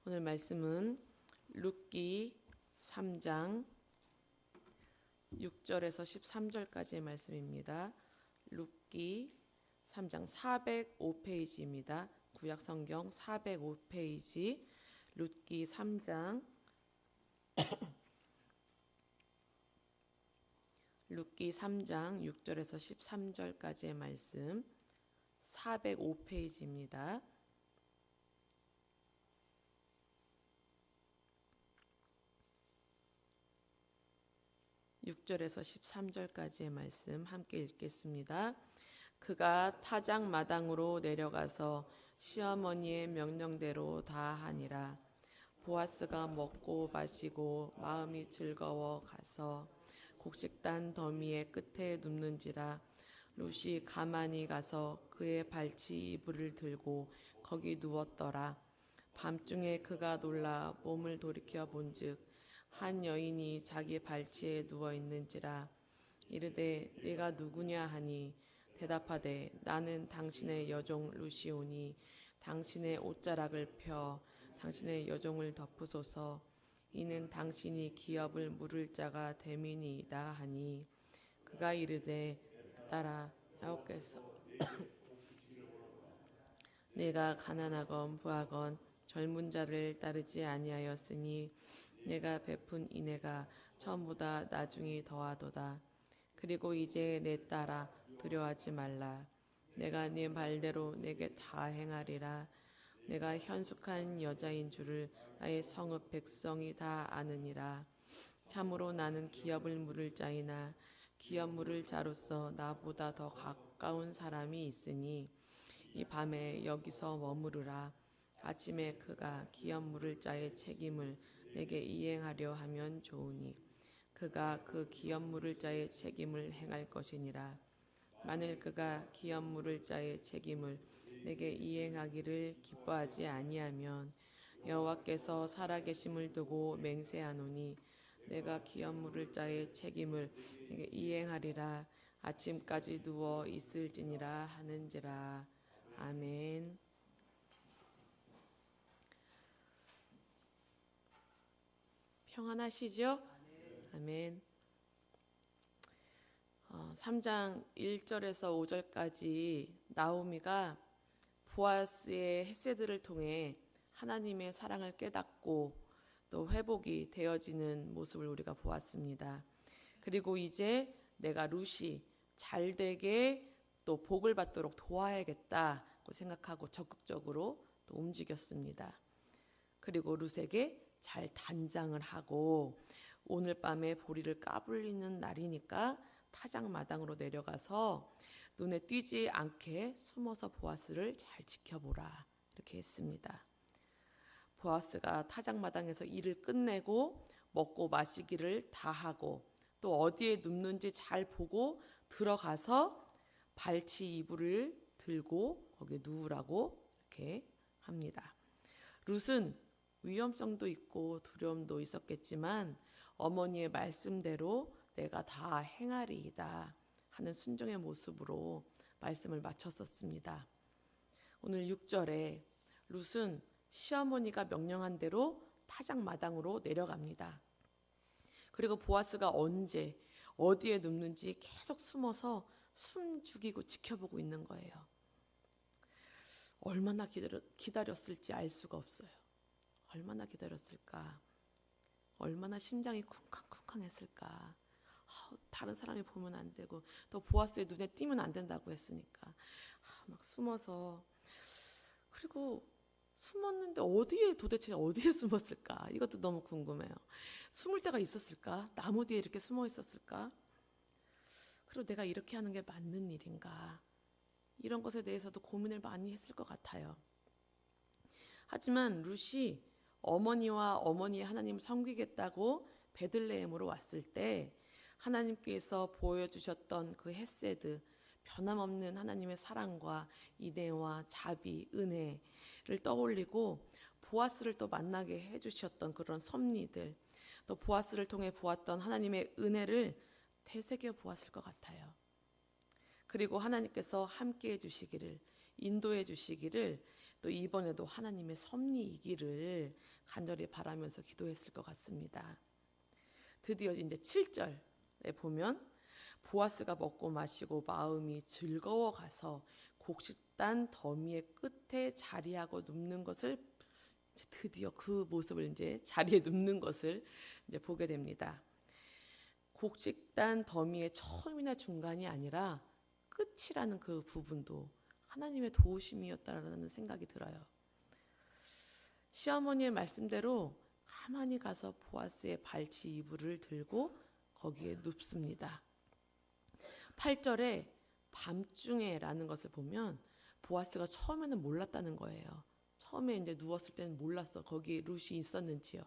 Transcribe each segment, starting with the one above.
오늘 말씀은 룻기 3장 6절에서 13절까지의 말씀입니다. 룻기 3장 405페이지입니다. 구약성경 405페이지 룻기 3장 룻기 3장 6절에서 13절까지의 말씀 405페이지입니다. (6절에서) (13절까지의) 말씀 함께 읽겠습니다. 그가 타작 마당으로 내려가서 시어머니의 명령대로 다 하니라. 보아스가 먹고 마시고 마음이 즐거워 가서 곡식단 더미의 끝에 눕는지라. 룻이 가만히 가서 그의 발치 이불을 들고 거기 누웠더라. 밤중에 그가 놀라 몸을 돌이켜 본즉 한 여인이 자기 발치에 누워 있는지라. 이르되 네가 누구냐 하니 대답하되 나는 당신의 여종 룻이오니 당신의 옷자락을 펴 당신의 여종을 덮으소서. 이는 당신이 기업을 물을 자가 됨이니이다 하니 그가 이르되 따라 여호와께서 내가 가난하건 부하건 젊은 자를 따르지 아니하였으니 내가 베푼 인애가 처음보다 나중이 더하도다. 그리고 이제 내 딸아 두려워하지 말라. 내가 네 말대로 내게 다 행하리라. 내가 현숙한 여자인 줄을 나의 성읍 백성이 다 아느니라. 참으로 나는 기업을 물을 자이나 기업 물을 자로서 나보다 더 가까운 사람이 있으니 이 밤에 여기서 머무르라. 아침에 그가 기업 물을 자의 책임을 내게 이행하려 하면 좋으니 그가 그 기업 물을 자의 책임을 행할 것이니라. 만일 그가 기업 물을 자의 책임을 내게 이행하기를 기뻐하지 아니하면 여호와께서 살아계심을 두고 맹세하노니 내가 기업 물을 자의 책임을 내게 이행하리라. 아침까지 누워 있을지니라 하는지라. 아멘. 평안하시죠? 아멘. 3장 1절에서 5절까지 나오미가 보아스의 헤세드를 통해 하나님의 사랑을 깨닫고 또 회복이 되어지는 모습을 우리가 보았습니다. 그리고 이제 내가 룻이 잘되게 또 복을 받도록 도와야겠다고 생각하고 적극적으로 또 움직였습니다. 그리고 룻에게 잘 단장을 하고 오늘 밤에 보리를 까불리는 날이니까 타작 마당으로 내려가서 눈에 띄지 않게 숨어서 보아스를 잘 지켜보라 이렇게 했습니다. 보아스가 타작 마당에서 일을 끝내고 먹고 마시기를 다 하고 또 어디에 눕는지 잘 보고 들어가서 발치 이불을 들고 거기에 누우라고 이렇게 합니다. 룻은 위험성도 있고 두려움도 있었겠지만 어머니의 말씀대로 내가 다 행하리이다 하는 순종의 모습으로 말씀을 마쳤었습니다. 오늘 6절에 룻은 시어머니가 명령한 대로 타작 마당으로 내려갑니다. 그리고 보아스가 언제 어디에 눕는지 계속 숨어서 숨 죽이고 지켜보고 있는 거예요. 얼마나 기다렸을지 알 수가 없어요. 얼마나 기다렸을까? 얼마나 심장이 쿵쾅쿵쾅했을까? 다른 사람이 보면 안 되고 또 보아스의 눈에 띄면 안 된다고 했으니까 막 숨어서 그리고 숨었는데 도대체 어디에 숨었을까? 이것도 너무 궁금해요. 숨을 데가 있었을까? 나무 뒤에 이렇게 숨어 있었을까? 그리고 내가 이렇게 하는 게 맞는 일인가? 이런 것에 대해서도 고민을 많이 했을 것 같아요. 하지만 룻이 어머니와 어머니의 하나님을 섬기겠다고 베들레헴으로 왔을 때 하나님께서 보여주셨던 그 헤세드, 변함없는 하나님의 사랑과 인애와 자비, 은혜를 떠올리고 보아스를 또 만나게 해주셨던 그런 섭리들, 또 보아스를 통해 보았던 하나님의 은혜를 되새겨 보았을 것 같아요. 그리고 하나님께서 함께 해주시기를 인도해 주시기를, 또 이번에도 하나님의 섭리이기를 간절히 바라면서 기도했을 것 같습니다. 드디어 이제 7절에 보면 보아스가 먹고 마시고 마음이 즐거워가서 곡식단 더미의 끝에 자리하고 눕는 것을, 이제 드디어 그 모습을 이제 자리에 눕는 것을 이제 보게 됩니다. 곡식단 더미의 처음이나 중간이 아니라 끝이라는 그 부분도 하나님의 도우심이었다라는 생각이 들어요. 시어머니의 말씀대로 가만히 가서 보아스의 발치 이불을 들고 거기에 눕습니다. 8절에 밤중에라는 것을 보면 보아스가 처음에는 몰랐다는 거예요. 처음에 이제 누웠을 때는 몰랐어. 거기 룻이 있었는지요.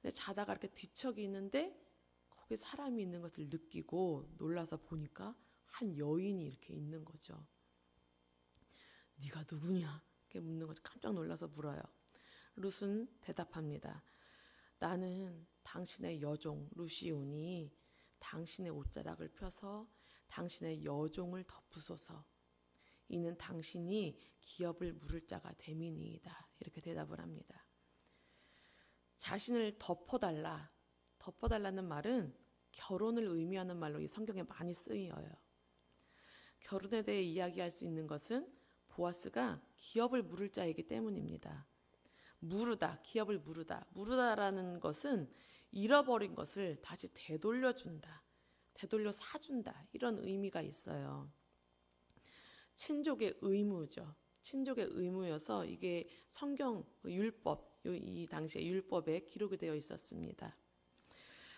근데 자다가 이렇게 뒤척이는데 거기 사람이 있는 것을 느끼고 놀라서 보니까 한 여인이 이렇게 있는 거죠. 네가 누구냐? 이렇게 묻는 거죠. 깜짝 놀라서 물어요. 룻은 대답합니다. 나는 당신의 여종 룻이오니 당신의 옷자락을 펴서 당신의 여종을 덮으소서. 이는 당신이 기업을 물을 자가 됨이니이다. 이렇게 대답을 합니다. 자신을 덮어달라. 덮어달라는 말은 결혼을 의미하는 말로 이 성경에 많이 쓰여요. 결혼에 대해 이야기할 수 있는 것은 보아스가 기업을 물을 자이기 때문입니다. 무르다, 기업을 무르다. 무르다라는 것은 잃어버린 것을 다시 되돌려준다. 되돌려 사준다. 이런 의미가 있어요. 친족의 의무죠. 친족의 의무여서 이게 성경 율법, 이 당시의 율법에 기록이 되어 있었습니다.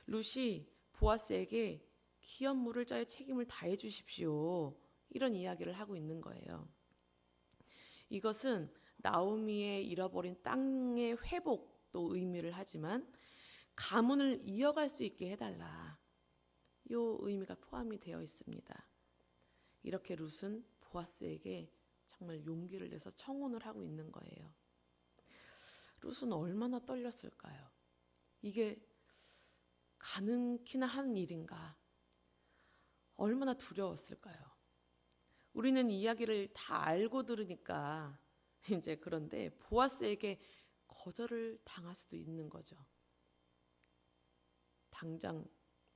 룻이 보아스에게 기업 물을 자의 책임을 다해 주십시오. 이런 이야기를 하고 있는 거예요. 이것은 나오미의 잃어버린 땅의 회복도 의미를 하지만 가문을 이어갈 수 있게 해달라. 이 의미가 포함이 되어 있습니다. 이렇게 룻은 보아스에게 정말 용기를 내서 청혼을 하고 있는 거예요. 룻은 얼마나 떨렸을까요? 이게 가능키나 한 일인가? 얼마나 두려웠을까요? 우리는 이야기를 다 알고 들으니까 이제 그런데 보아스에게 거절을 당할 수도 있는 거죠. 당장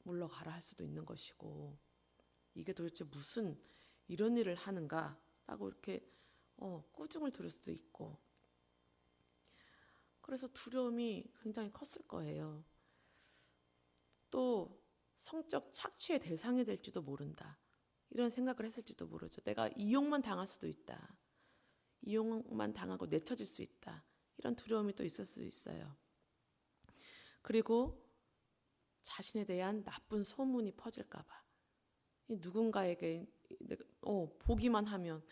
물러가라 할 수도 있는 것이고, 이게 도대체 무슨 이런 일을 하는가라고 이렇게 꾸중을 들을 수도 있고, 그래서 두려움이 굉장히 컸을 거예요. 또 성적 착취의 대상이 될지도 모른다. 이런 생각을 했을지도 모르죠. 내가 이용만 당할 수도 있다. 이용만 당하고 내쳐질 수 있다. 이런 두려움이 또 있을 수 있어요. 그리고 자신에 대한 나쁜 소문이 퍼질까 봐. 누군가에게 보기만 하면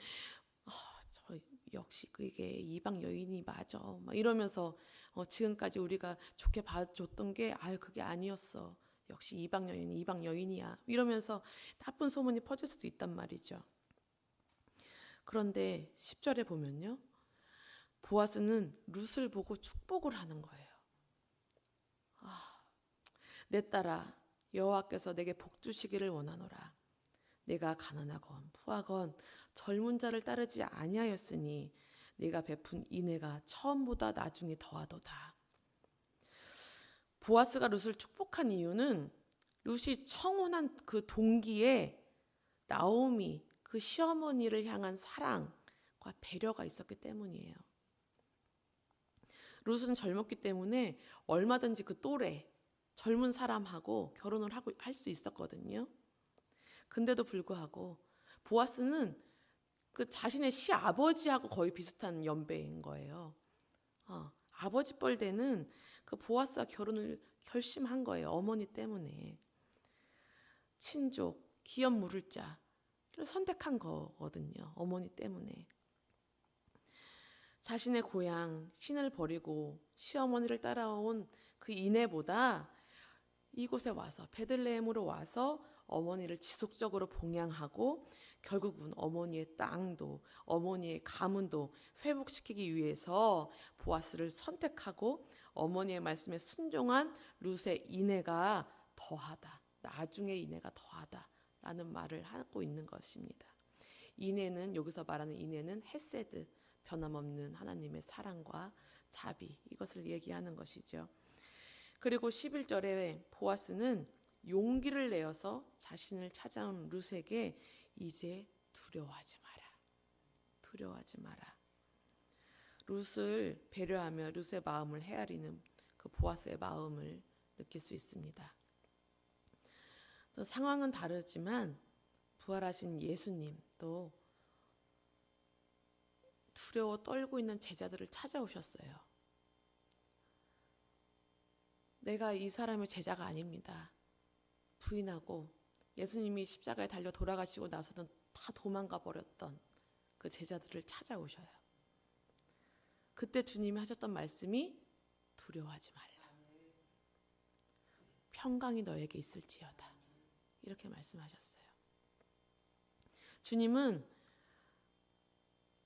저 역시 그게 이방 여인이 맞아. 막 이러면서 지금까지 우리가 좋게 봐줬던 게 그게 아니었어. 역시 이방 여인이야. 이러면서 나쁜 소문이 퍼질 수도 있단 말이죠. 그런데 10절에 보면요. 보아스는 룻을 보고 축복을 하는 거예요. 내 딸아, 여호와께서 내게 복 주시기를 원하노라. 내가 가난하건 부하건 젊은 자를 따르지 아니하였으니 내가 베푼 인애가 처음보다 나중에 더하도다. 보아스가 룻을 축복한 이유는 룻이 청혼한 그 동기에 나오미 그 시어머니를 향한 사랑과 배려가 있었기 때문이에요. 룻은 젊었기 때문에 얼마든지 그 또래 젊은 사람하고 결혼을 할 수 있었거든요. 근데도 불구하고 보아스는 그 자신의 시아버지하고 거의 비슷한 연배인 거예요. 아버지 뻘되는 그 보아스와 결혼을 결심한 거예요. 어머니 때문에. 친족, 기업 물을 자를 선택한 거거든요. 어머니 때문에. 자신의 고향, 신을 버리고 시어머니를 따라온 그 인애보다 이곳에 와서 베들레헴으로 와서 어머니를 지속적으로 봉양하고 결국은 어머니의 땅도 어머니의 가문도 회복시키기 위해서 보아스를 선택하고 어머니의 말씀에 순종한 룻의 인애가 더하다. 나중에 인애가 더하다라는 말을 하고 있는 것입니다. 인애는, 여기서 말하는 인애는 헤세드, 변함없는 하나님의 사랑과 자비, 이것을 얘기하는 것이죠. 그리고 11절에 보아스는 용기를 내어서 자신을 찾아온 룻에게 이제 두려워하지 마라. 두려워하지 마라. 룻을 배려하며 룻의 마음을 헤아리는 그 보아스의 마음을 느낄 수 있습니다. 또 상황은 다르지만 부활하신 예수님 또 두려워 떨고 있는 제자들을 찾아오셨어요. 내가 이 사람의 제자가 아닙니다. 부인하고 예수님이 십자가에 달려 돌아가시고 나서는 다 도망가 버렸던 그 제자들을 찾아오셔요. 그때 주님이 하셨던 말씀이 두려워하지 말라. 평강이 너에게 있을지어다. 이렇게 말씀하셨어요. 주님은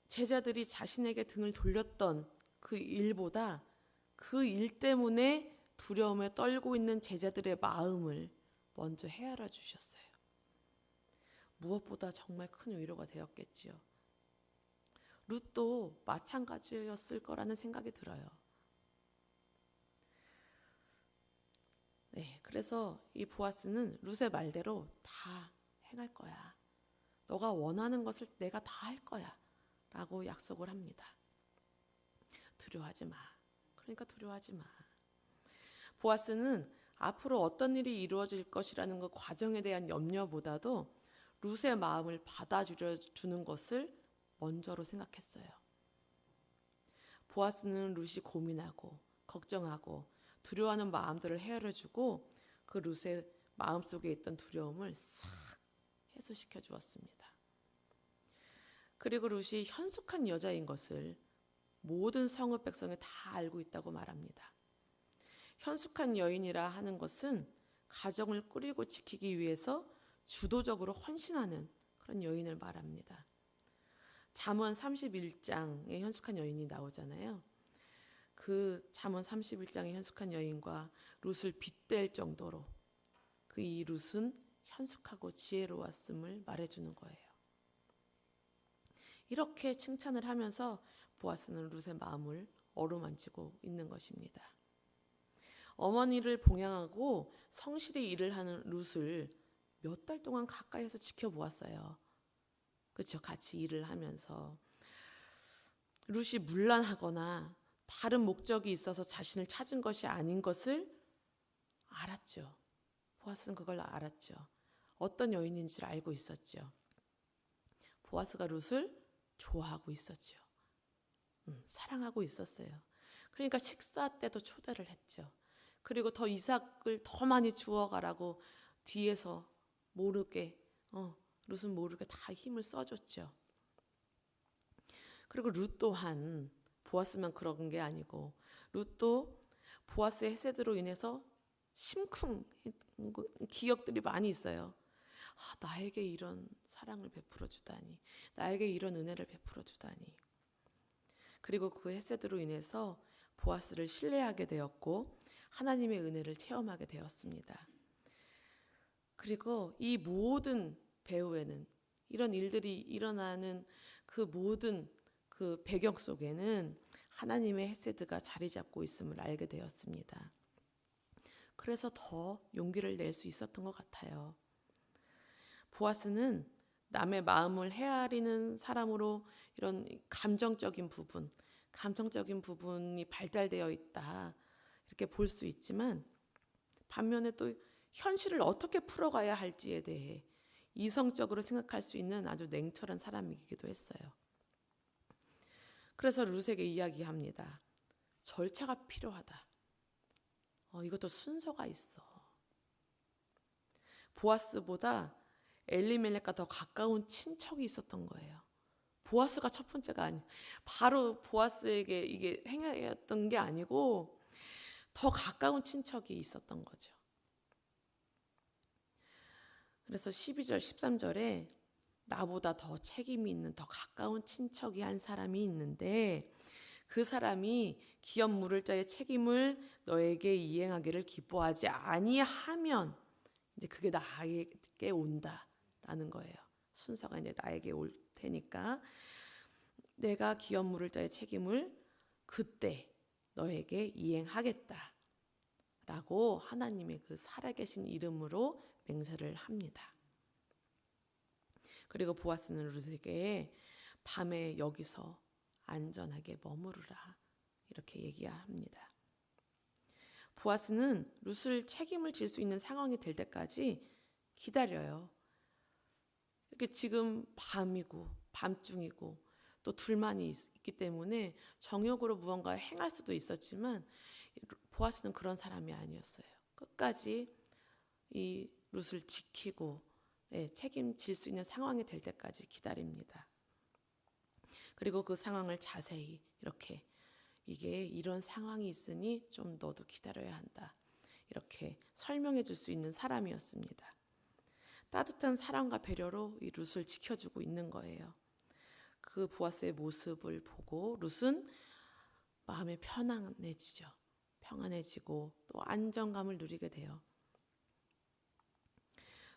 제자들이 자신에게 등을 돌렸던 그 일보다 그 일 때문에 두려움에 떨고 있는 제자들의 마음을 먼저 헤아려 주셨어요. 무엇보다 정말 큰 위로가 되었겠지요. 룻도 마찬가지였을 거라는 생각이 들어요. 네, 그래서 이 보아스는 룻의 말대로 다 행할 거야. 너가 원하는 것을 내가 다 할 거야. 라고 약속을 합니다. 두려워하지 마. 그러니까 두려워하지 마. 보아스는 앞으로 어떤 일이 이루어질 것이라는 그 과정에 대한 염려보다도 룻의 마음을 받아주는 것을 먼저로 생각했어요. 보아스는 룻이 고민하고 걱정하고 두려워하는 마음들을 헤아려주고 그 룻의 마음속에 있던 두려움을 싹 해소시켜 주었습니다. 그리고 룻이 현숙한 여자인 것을 모든 성읍 백성이 다 알고 있다고 말합니다. 현숙한 여인이라 하는 것은 가정을 꾸리고 지키기 위해서 주도적으로 헌신하는 그런 여인을 말합니다. 잠언 31장에 현숙한 여인이 나오잖아요. 그 잠언 31장의 현숙한 여인과 룻을 빗댈 정도로 그 이 룻은 현숙하고 지혜로웠음을 말해주는 거예요. 이렇게 칭찬을 하면서 보아스는 룻의 마음을 어루만지고 있는 것입니다. 어머니를 봉양하고 성실히 일을 하는 룻을 몇 달 동안 가까이서 지켜보았어요. 그렇죠? 같이 일을 하면서 룻이 문란하거나 다른 목적이 있어서 자신을 찾은 것이 아닌 것을 알았죠. 보아스는 그걸 알았죠. 어떤 여인인지를 알고 있었죠. 보아스가 룻을 좋아하고 있었죠. 사랑하고 있었어요. 그러니까 식사 때도 초대를 했죠. 그리고 더 이삭을 더 많이 주워가라고 뒤에서 모르게 룻은 모르게 다 힘을 써줬죠. 그리고 룻 또한 보아스만 그런 게 아니고 룻도 보아스의 헤세드로 인해서 심쿵 기억들이 많이 있어요. 나에게 이런 사랑을 베풀어 주다니, 나에게 이런 은혜를 베풀어 주다니. 그리고 그 헤세드로 인해서 보아스를 신뢰하게 되었고 하나님의 은혜를 체험하게 되었습니다. 그리고 이 모든 배후에는 이런 일들이 일어나는 그 모든 그 배경 속에는 하나님의 헤세드가 자리 잡고 있음을 알게 되었습니다. 그래서 더 용기를 낼 수 있었던 것 같아요. 보아스는 남의 마음을 헤아리는 사람으로 이런 감정적인 부분이 발달되어 있다 이렇게 볼 수 있지만 반면에 또 현실을 어떻게 풀어가야 할지에 대해 이성적으로 생각할 수 있는 아주 냉철한 사람이기도 했어요. 그래서 룻에게 이야기합니다. 절차가 필요하다. 이것도 순서가 있어. 보아스보다 엘리멜렉과 더 가까운 친척이 있었던 거예요. 보아스가 첫 번째가 아니, 바로 보아스에게 이게 행하였던 게 아니고 더 가까운 친척이 있었던 거죠. 그래서 12절, 13절에 나보다 더 책임이 있는 더 가까운 친척이 한 사람이 있는데 그 사람이 기업 물을 자의 책임을 너에게 이행하기를 기뻐하지 아니하면 이제 그게 나에게 온다라는 거예요. 순서가 이제 나에게 올 테니까 내가 기업 물을 자의 책임을 그때 너에게 이행하겠다 라고 하나님의 그 살아계신 이름으로 맹세를 합니다. 그리고 보아스는 룻에게 밤에 여기서 안전하게 머무르라 이렇게 얘기합니다. 보아스는 룻을 책임을 질 수 있는 상황이 될 때까지 기다려요. 이렇게 지금 밤이고 밤중이고 또 둘만이 있기 때문에 정욕으로 무언가 행할 수도 있었지만 보아스는 그런 사람이 아니었어요. 끝까지 이 룻을 지키고 책임질 수 있는 상황이 될 때까지 기다립니다. 그리고 그 상황을 자세히 이렇게 이게 이런 상황이 있으니 좀 너도 기다려야 한다. 이렇게 설명해 줄 수 있는 사람이었습니다. 따뜻한 사랑과 배려로 이 룻을 지켜주고 있는 거예요. 그 보아스의 모습을 보고 룻은 마음이 편안해지죠. 평안해지고 또 안정감을 누리게 돼요.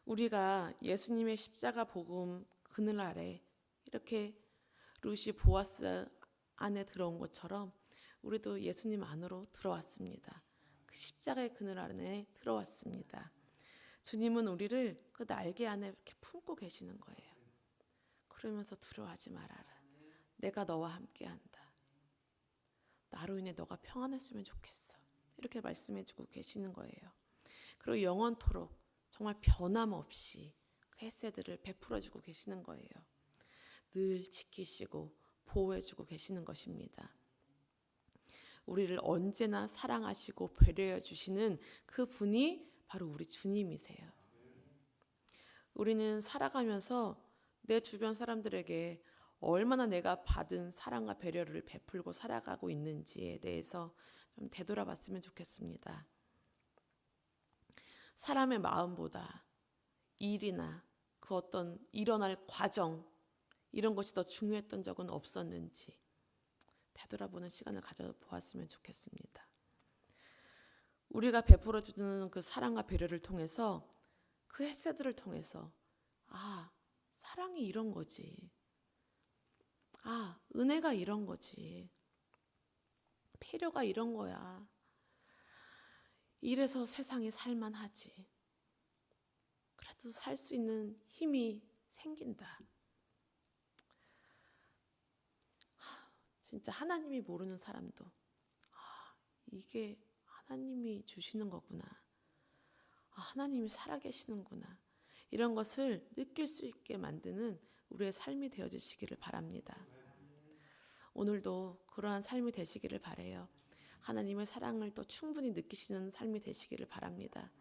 우리가 예수님의 십자가 복음 그늘 아래 이렇게 룻이 보아스 안에 들어온 것처럼 우리도 예수님 안으로 들어왔습니다. 그 십자가의 그늘 안에 들어왔습니다. 주님은 우리를 그 날개 안에 이렇게 품고 계시는 거예요. 그러면서 두려워하지 말아라. 내가 너와 함께한다. 나로 인해 너가 평안했으면 좋겠어. 이렇게 말씀해주고 계시는 거예요. 그리고 영원토록 정말 변함없이 그 햇새들을 베풀어주고 계시는 거예요. 늘 지키시고 보호해주고 계시는 것입니다. 우리를 언제나 사랑하시고 배려해 주시는 그 분이 바로 우리 주님이세요. 우리는 살아가면서 내 주변 사람들에게 얼마나 내가 받은 사랑과 배려를 베풀고 살아가고 있는지에 대해서 좀 되돌아봤으면 좋겠습니다. 사람의 마음보다 일이나 그 어떤 일어날 과정 이런 것이 더 중요했던 적은 없었는지 되돌아보는 시간을 가져보았으면 좋겠습니다. 우리가 베풀어주는 그 사랑과 배려를 통해서 그 햇새들을 통해서 사랑이 이런 거지. 은혜가 이런 거지. 배려가 이런 거야. 이래서 세상이 살만하지. 그래도 살 수 있는 힘이 생긴다. 진짜 하나님이 모르는 사람도 이게 하나님이 주시는 거구나. 하나님이 살아계시는구나. 이런 것을 느낄 수 있게 만드는 우리의 삶이 되어주시기를 바랍니다. 오늘도 그러한 삶이 되시기를 바라요. 하나님의 사랑을 또 충분히 느끼시는 삶이 되시기를 바랍니다.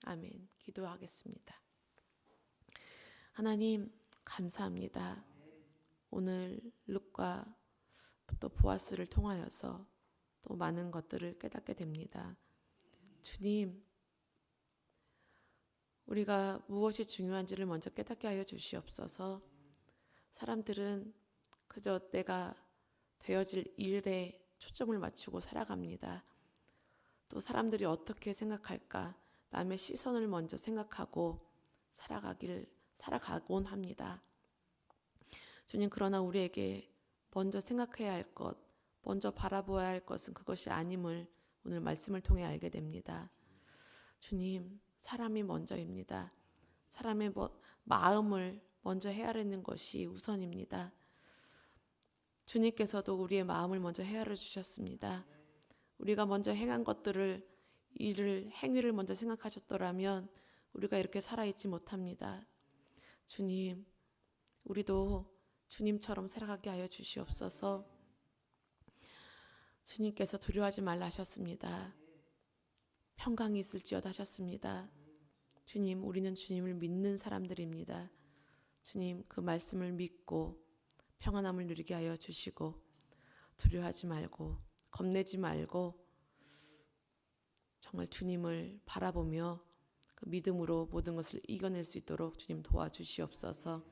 아멘. 기도하겠습니다. 하나님 감사합니다. 오늘 룻과 또 보아스를 통하여서 또 많은 것들을 깨닫게 됩니다. 주님, 우리가 무엇이 중요한지를 먼저 깨닫게 하여 주시옵소서. 사람들은 그저 내가 되어질 일에 초점을 맞추고 살아갑니다. 또 사람들이 어떻게 생각할까 남의 시선을 먼저 생각하고 살아가곤 합니다. 주님, 그러나 우리에게 먼저 생각해야 할 것, 먼저 바라보아야 할 것은 그것이 아님을 오늘 말씀을 통해 알게 됩니다. 주님, 사람이 먼저입니다. 사람의 마음을 먼저 헤아리는 것이 우선입니다. 주님께서도 우리의 마음을 먼저 헤아려 주셨습니다. 우리가 먼저 행한 것들을 행위를 먼저 생각하셨더라면 우리가 이렇게 살아있지 못합니다. 주님, 우리도 주님처럼 살아가게 하여 주시옵소서. 주님께서 두려워하지 말라 하셨습니다. 평강이 있을지어다 하셨습니다. 주님, 우리는 주님을 믿는 사람들입니다. 주님, 그 말씀을 믿고 평안함을 누리게 하여 주시고 두려워하지 말고 겁내지 말고 정말 주님을 바라보며 그 믿음으로 모든 것을 이겨낼 수 있도록 주님 도와주시옵소서.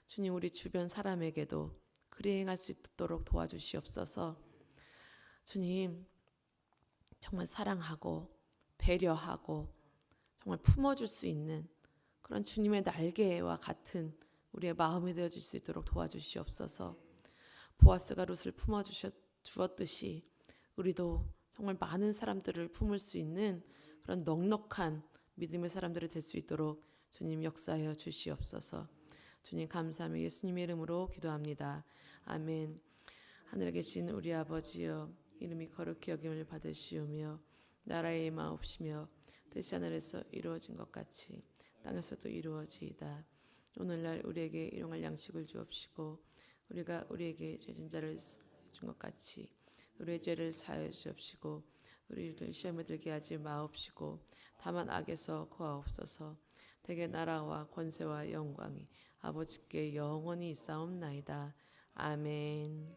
주님, 우리 주변 사람에게도 그리 행할 수 있도록 도와주시옵소서. 주님, 정말 사랑하고 배려하고 정말 품어줄 수 있는 그런 주님의 날개와 같은 우리의 마음이 되어줄 수 있도록 도와주시옵소서. 보아스가 룻을 주었듯이 우리도 정말 많은 사람들을 품을 수 있는 그런 넉넉한 믿음의 사람들이 될 수 있도록 주님 역사하여 주시옵소서. 주님 감사하며 예수님의 이름으로 기도합니다. 아멘. 하늘에 계신 우리 아버지여, 이름이 거룩히 여김을 받으시오며 나라의 임하옵시며 뜻이 하늘에서 이루어진 것 같이 땅에서도 이루어지이다. 오늘날 우리에게 일용할 양식을 주옵시고 우리가 우리에게 죄진 자를 준 것 같이 우리의 죄를 사하여 주옵시고 우리를 시험에 들게 하지 마옵시고 다만 악에서 구하옵소서. 대개 나라와 권세와 영광이 아버지께 영원히 있사옵나이다. 아멘.